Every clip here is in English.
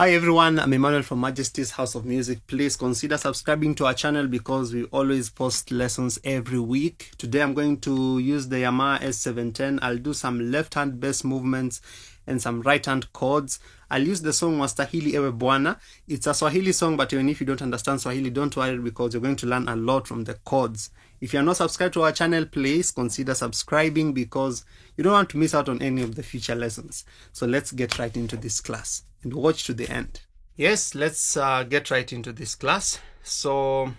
Hi everyone, I'm Emmanuel from Majesty's House of Music. Please consider subscribing to our channel because we always post lessons every week. Today I'm going to use the Yamaha S710. I'll do some left hand bass movements and some right hand chords. I'll use the song Wastahili Ewe Bwana. It's a Swahili song, but even if you don't understand Swahili, don't worry because you're going to learn a lot from the chords. If you're not subscribed to our channel, please consider subscribing because you don't want to miss out on any of the future lessons. So let's get right into this class and watch to the end. Yes, let's get right into this class. So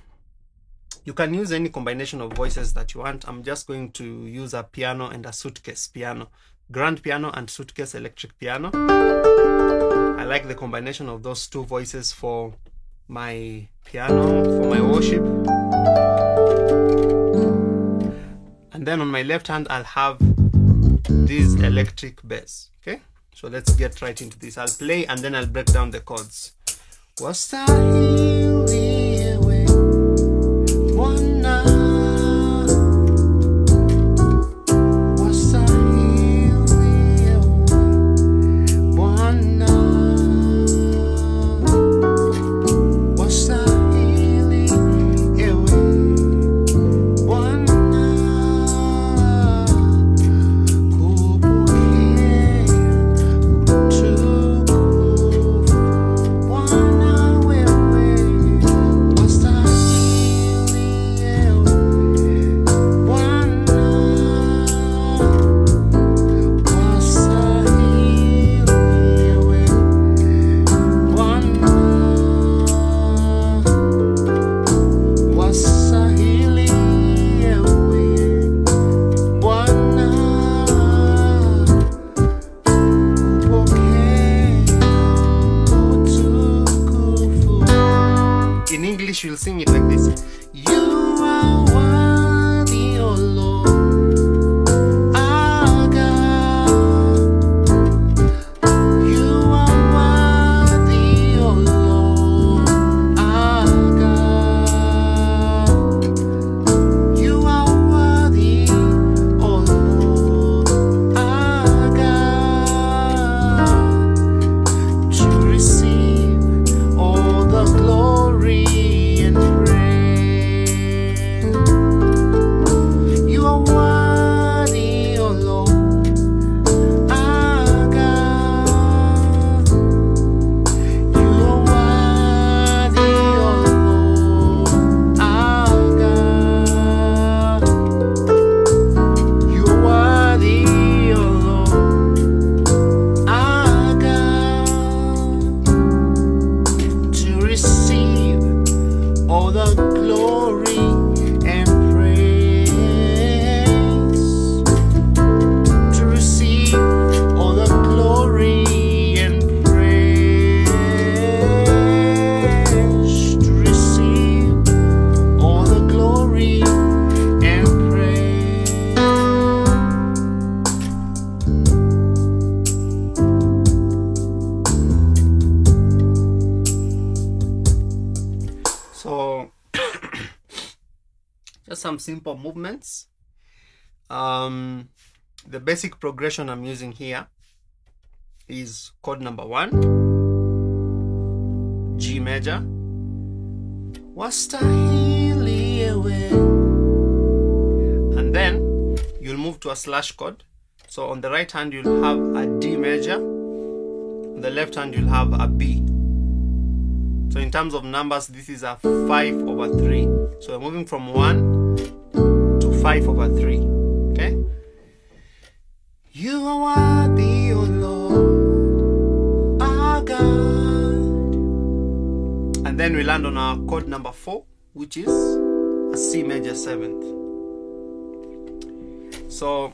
you can use any combination of voices that you want. I'm just going to use a piano and a suitcase piano. Grand piano and suitcase electric piano. I like the combination of those two voices for my piano, for my worship. And then on my left hand, I'll have this electric bass. Okay, so let's get right into this. I'll play and then I'll break down the chords. Wastahili ewe Bwana, wastahili ewe Bwana, wastahili ewe Bwana, kupokea utukufu. Bwana wewe, wastahili ewe Bwana, wastahili ewe Bwana, wastahili ewe Bwana, upokee utukufu. In English, you'll sing it like this. You are worthy, O Lord, our God. You are worthy, O Lord, our God. You are worthy, O Lord, our God, to receive all the glory and praise. You are worthy, O Lord, our God. You are worthy, O Lord, our God. You are worthy, O Lord, our God, to receive all the glory and praise. To receive all the glory and praise. To receive all the glory and praise. So just some simple movements. The basic progression I'm using here is chord number 1, G major, wastahili ewe, and then you'll move to a slash chord. So on the right hand you'll have a D major, on the left hand you'll have a B. So in terms of numbers, this is a 5/3. So we're moving from 1 to 5/3. Okay? You are worthy, O Lord, our God. And then we land on our chord number 4, which is a C major 7th. So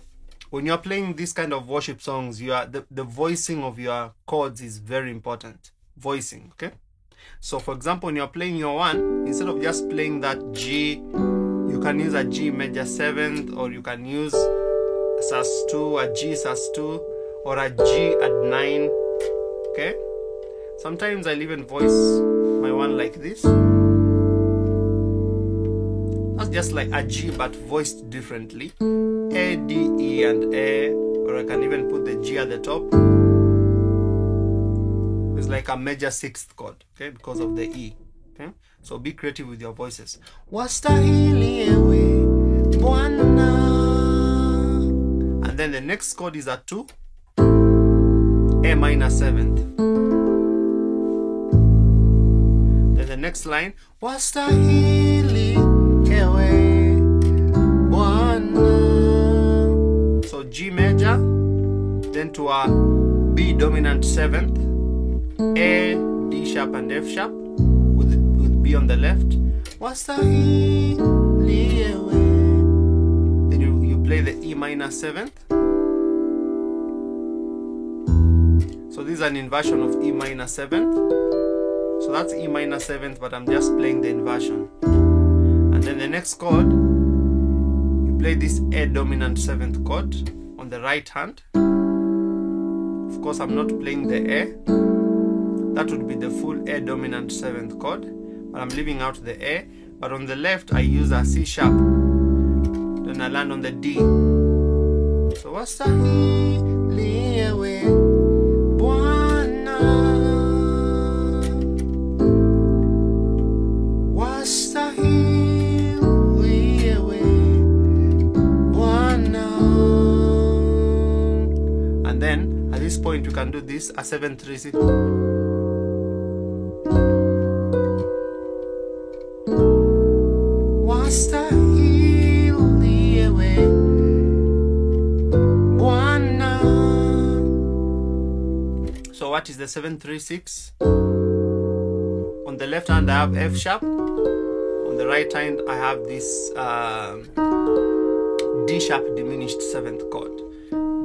when you're playing this kind of worship songs, the voicing of your chords is very important. Voicing, okay? So for example, when you're playing your 1, instead of just playing that G, you can use a G major 7th, or you can use sus2, a G sus2, or a G at 9. Okay? Sometimes I'll even voice my 1 like this. That's just like a G but voiced differently. A, D, E, and A, or I can even put the G at the top. It's like a major sixth chord, okay, because of the E. Okay, so be creative with your voices. Wastahili ewe Bwana. And then the next chord is a 2, A minor 7th. Then the next line, Wastahili ewe Bwana. So G major, then to a B dominant 7th, A, D sharp and F sharp with B on the left. Wastahili ewe. Then you play the E minor 7th. So this is an inversion of E minor 7th. So that's E minor 7th, but I'm just playing the inversion. And then the next chord, you play this A dominant 7th chord on the right hand. Of course, I'm not playing the A. That would be the full A dominant 7th chord, but I'm leaving out the A. But on the left, I use a C sharp. Then I land on the D. So wastahili ewe Bwana. Wastahili ewe Bwana. And then at this point, you can do this a 7-3-6. Wastahili ewe Bwana. So what is the 7-3-6? On the left hand I have F sharp. On the right hand I have this D sharp diminished 7th chord.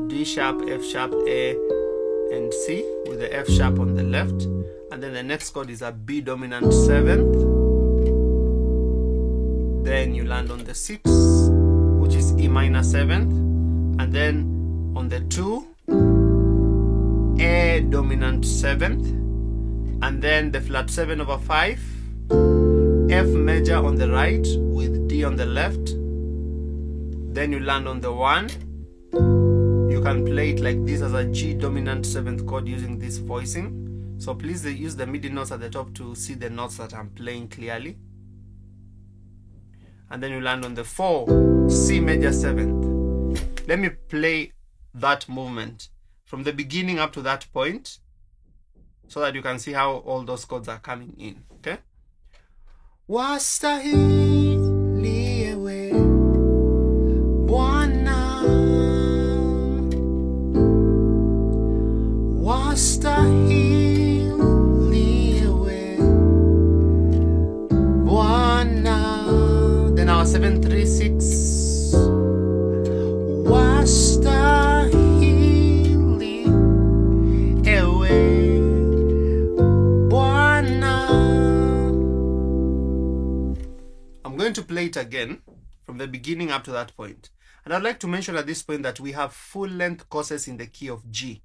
D sharp, F sharp, A and C with the F sharp on the left. And then the next chord is a B dominant 7th. Then you land on the 6, which is E minor 7th. And then on the 2, A dominant 7th. And then the flat 7 over 5, F major on the right with D on the left. Then you land on the 1. You can play it like this as a G dominant 7th chord using this voicing. So please use the MIDI notes at the top to see the notes that I'm playing clearly. And then you land on the 4, C major 7th. Let me play that movement from the beginning up to that point so that you can see how all those chords are coming in. Okay? Wastahili ewe Bwana. Wastahili ewe Bwana. Then our 7-3-6. Wastahili ewe Bwana. I'm going to play it again from the beginning up to that point. And I'd like to mention at this point that we have full-length courses in the key of G,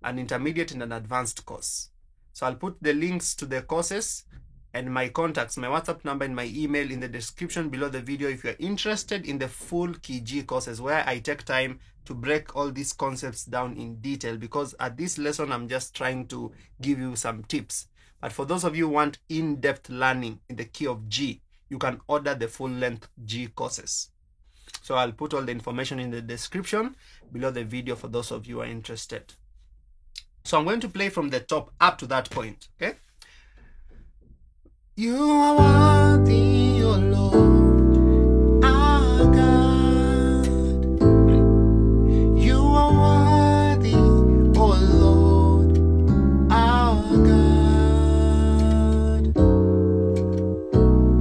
an intermediate and an advanced course. So I'll put the links to the courses and my contacts, my WhatsApp number and my email in the description below the video if you're interested in the full Key G courses, where I take time to break all these concepts down in detail, because at this lesson I'm just trying to give you some tips. But for those of you who want in-depth learning in the key of G, you can order the full-length G courses. So I'll put all the information in the description below the video for those of you who are interested. So I'm going to play from the top up to that point, okay? You are worthy, O Lord, our God. You are worthy, O Lord, our God.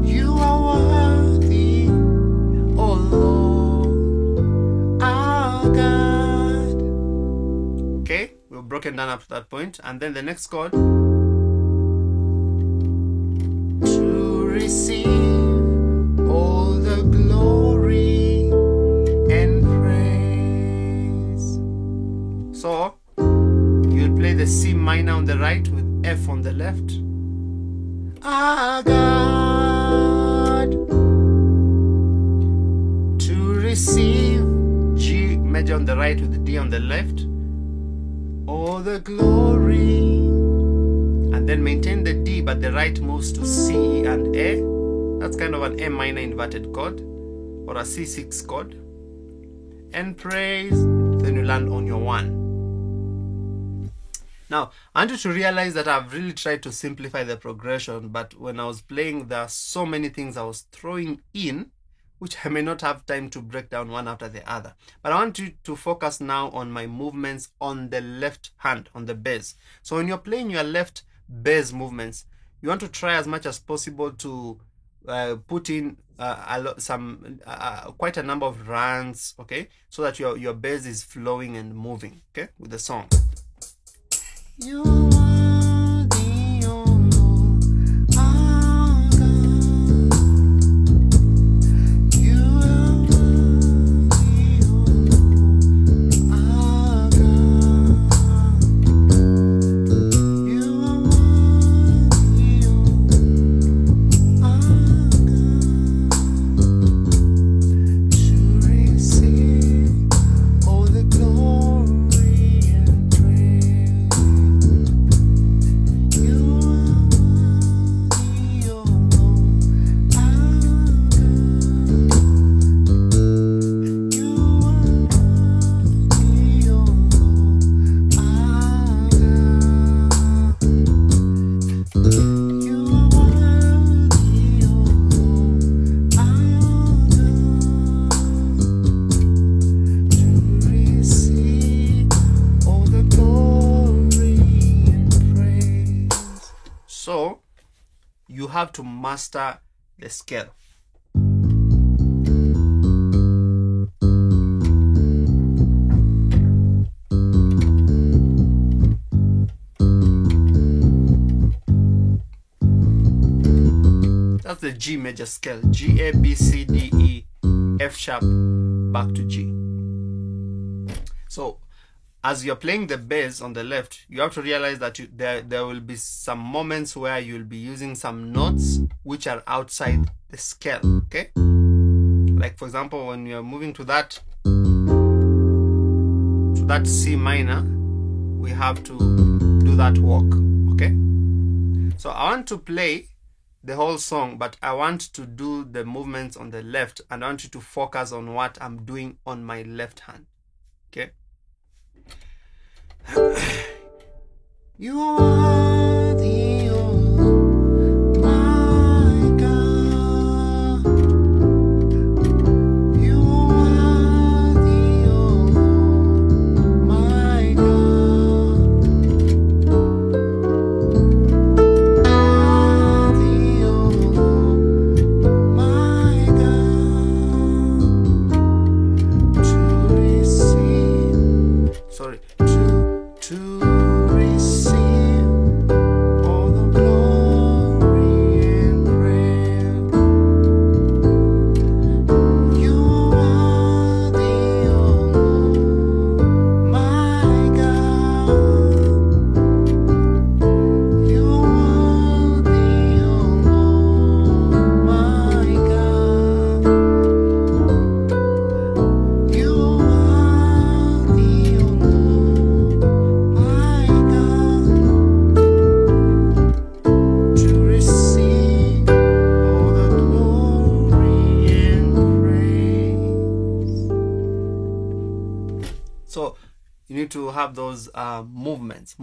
You are worthy, O Lord, our God. Okay, we've broken down up to that point, and then the next chord. Receive all the glory and praise. So you'll play the C minor on the right with F on the left. Our God. To receive G major on the right with the D on the left. All the glory and then maintain the D, but the right moves to C and A. That's kind of an A minor inverted chord or a C6 chord. And praise, then you land on your 1. Now, I want you to realize that I've really tried to simplify the progression, but when I was playing, there are so many things I was throwing in, which I may not have time to break down one after the other. But I want you to focus now on my movements on the left hand, on the bass. So when you're playing your left bass movements, you want to try as much as possible to put in quite a number of runs, okay, so that your bass is flowing and moving, okay, with the song. You are the only God. You are the only God. You are the only to receive all the glory and praise. You are the only God. You are the only God. You are worthy, to receive all the glory and praise. So you have to master the scale. That's the G major scale. G, A, B, C, D, E, F sharp, back to G. So as you're playing the bass on the left, you have to realize that there will be some moments where you'll be using some notes which are outside the scale, okay? Like for example, when you're moving to that C minor, we have to do that walk, okay? So I want to play the whole song, but I want to do the movements on the left, and I want you to focus on what I'm doing on my left hand, okay? You are the only my God. You are the only my God. The only my God. To receive, sorry. To receive all the glory and praise. You are the only my God. You are the only my God. You are the only my God, to receive all the glory and praise. So you need to have those movements.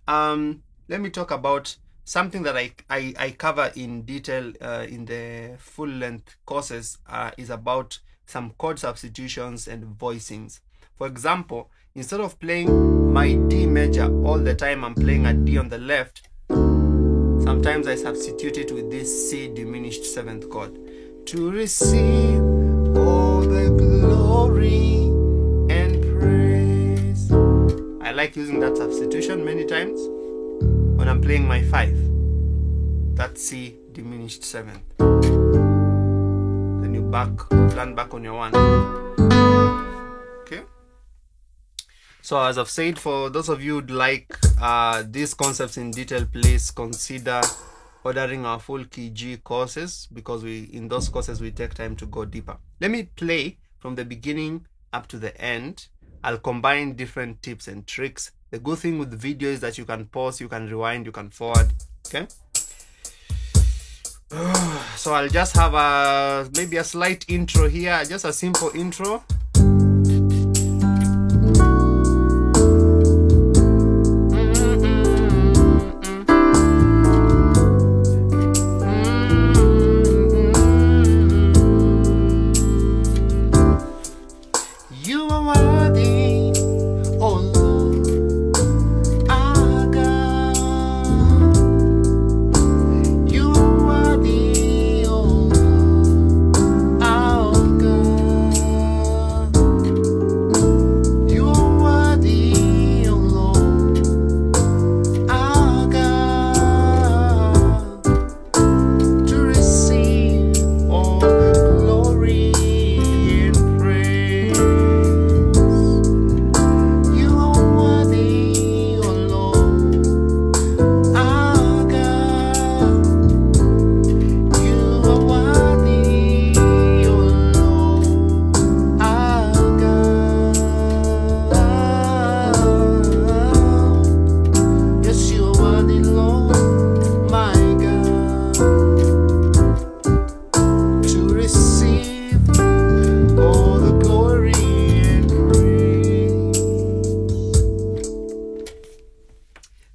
Let me talk about something that I cover in detail in the full length courses, is about some chord substitutions and voicings. For example, instead of playing my D major all the time, I'm playing a D on the left. Sometimes I substitute it with this C diminished 7th chord. To receive all the glory and praise. I like using that substitution many times when I'm playing my 5. That C diminished 7th. Then you land back on your 1. Okay? So as I've said, for those of you who'd like these concepts in detail, please consider ordering our full key G courses, because in those courses we take time to go deeper. Let me play from the beginning up to the end. I'll combine different tips and tricks The good thing with the video is that you can pause, you can rewind, you can forward. Okay. So I'll just have maybe a slight intro here, just a simple intro.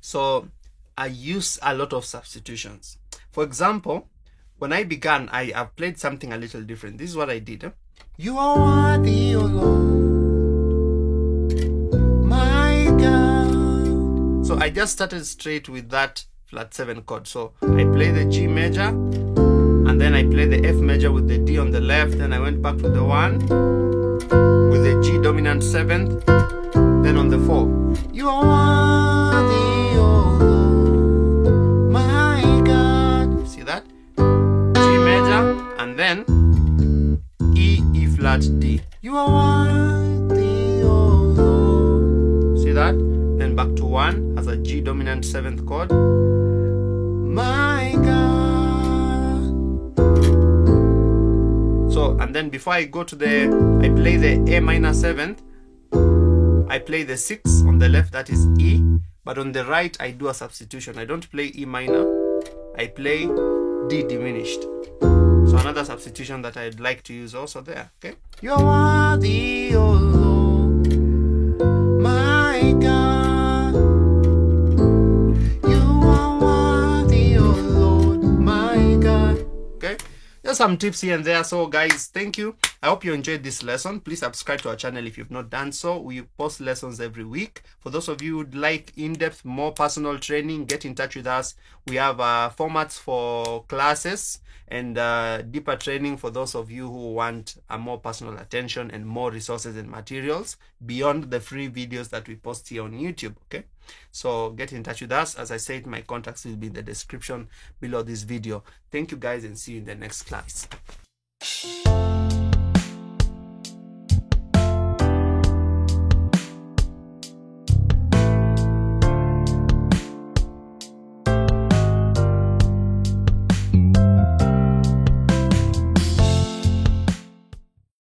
So I use a lot of substitutions. For example, when I began, I've played something a little different. This is what I did. You are worthy, O Lord, my God. So I just started straight with that flat 7 chord. So I play the G major, and then I play the F major with the D on the left, then I went back to the 1 with the G dominant 7th, then on the 4. You are worthy, and then E flat D. You are worthy, oh Lord. See that? Then back to 1 as a G dominant 7th chord. My God. So, and then before I go to I play the A minor 7th. I play the 6 on the left, that is E. But on the right, I do a substitution. I don't play E minor. I play D diminished. So another substitution that I'd like to use also there, okay? You are worthy, O Lord, my God. You are worthy, O Lord, my God. Okay? Just some tips here and there. So guys, thank you. I hope you enjoyed this lesson. Please subscribe to our channel if you've not done so. We post lessons every week. For those of you who would like in-depth, more personal training, get in touch with us. We have formats for classes and deeper training for those of you who want a more personal attention and more resources and materials beyond the free videos that we post here on YouTube. Okay, so get in touch with us. As I said, my contacts will be in the description below this video. Thank you guys, and see you in the next class.